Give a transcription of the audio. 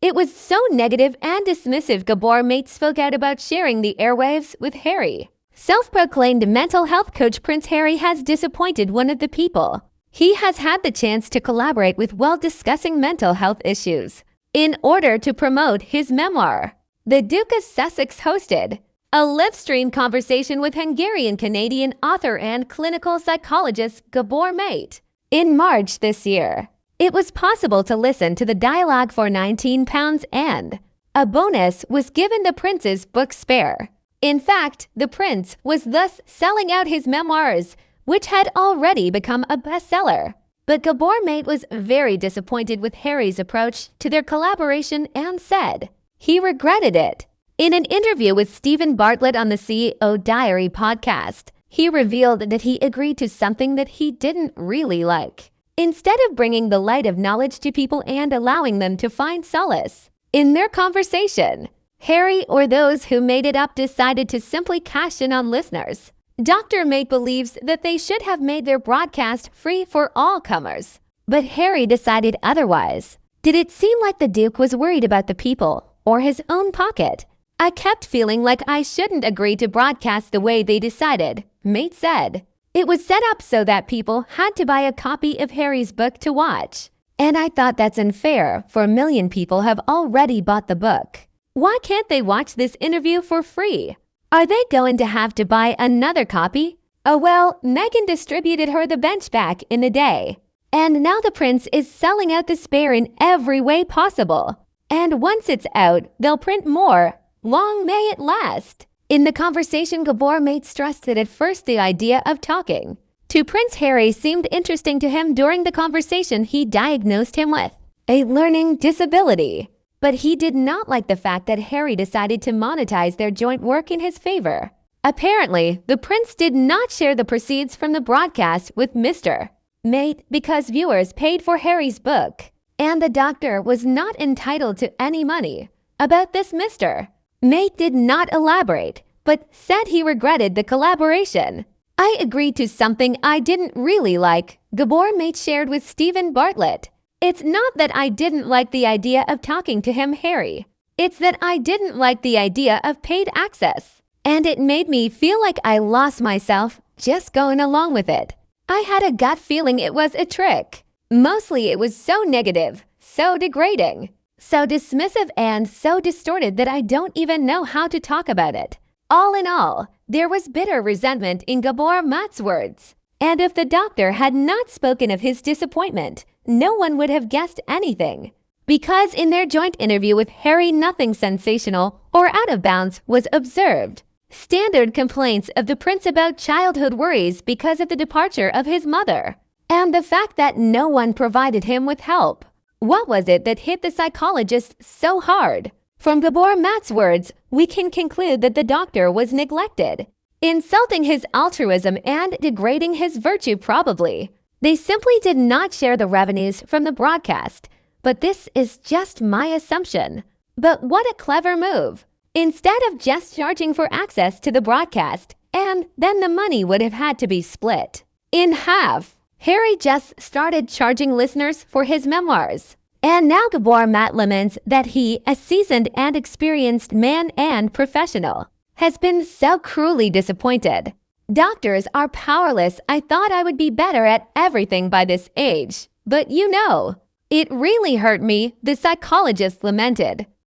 It was so negative and dismissive. Gabor Mate spoke out about sharing the airwaves with Harry. Self-proclaimed mental health coach Prince Harry has disappointed one of the people he has had the chance to collaborate with while discussing mental health issues. In order to promote his memoir, the Duke of Sussex hosted a live-stream conversation with Hungarian-Canadian author and clinical psychologist Gabor Mate in March this year. It was possible to listen to the dialogue for £19 and a bonus was given the prince's book Spare. In fact, the prince was thus selling out his memoirs, which had already become a bestseller. But Gabor Mate was very disappointed with Harry's approach to their collaboration and said he regretted it. In an interview with Stephen Bartlett on the CEO Diary podcast, he revealed that he agreed to something that he didn't really like. Instead of bringing the light of knowledge to people and allowing them to find solace in their conversation, Harry or those who made it up decided to simply cash in on listeners. Dr. Mate believes that they should have made their broadcast free for all comers, but Harry decided otherwise. Did it seem like the Duke was worried about the people or his own pocket? I kept feeling like I shouldn't agree to broadcast the way they decided, Mate said. It was set up so that people had to buy a copy of Harry's book to watch. And I thought that's unfair, for 1 million people have already bought the book. Why can't they watch this interview for free? Are they going to have to buy another copy? Oh well, Meghan distributed her the bench back in the day. And now the prince is selling out the Spare in every way possible. And once it's out, they'll print more. Long may it last. In the conversation, Gabor Mate stressed that at first the idea of talking to Prince Harry seemed interesting to him. During the conversation, he diagnosed him with a learning disability. But he did not like the fact that Harry decided to monetize their joint work in his favor. Apparently, the prince did not share the proceeds from the broadcast with Mr. Mate because viewers paid for Harry's book, and the doctor was not entitled to any money. About this, Mr. Mate did not elaborate, but said he regretted the collaboration. I agreed to something I didn't really like, Gabor Mate shared with Stephen Bartlett. It's not that I didn't like the idea of talking to him, Harry. It's that I didn't like the idea of paid access. And it made me feel like I lost myself just going along with it. I had a gut feeling it was a trick. Mostly it was so negative, so degrading, so dismissive and so distorted that I don't even know how to talk about it. All in all, there was bitter resentment in Gabor Mate's words. And if the doctor had not spoken of his disappointment, no one would have guessed anything. Because in their joint interview with Harry, nothing sensational or out of bounds was observed. Standard complaints of the prince about childhood worries because of the departure of his mother, and the fact that no one provided him with help. What was it that hit the psychologist so hard? From Gabor Mate's words, we can conclude that the doctor was neglected, insulting his altruism and degrading his virtue probably. They simply did not share the revenues from the broadcast, but this is just my assumption. But what a clever move. Instead of just charging for access to the broadcast, and then the money would have had to be split in half, Harry just started charging listeners for his memoirs. And now Gabor Mate laments that he, a seasoned and experienced man and professional, has been so cruelly disappointed. Doctors are powerless. I thought I would be better at everything by this age. But you know, it really hurt me, the psychologist lamented.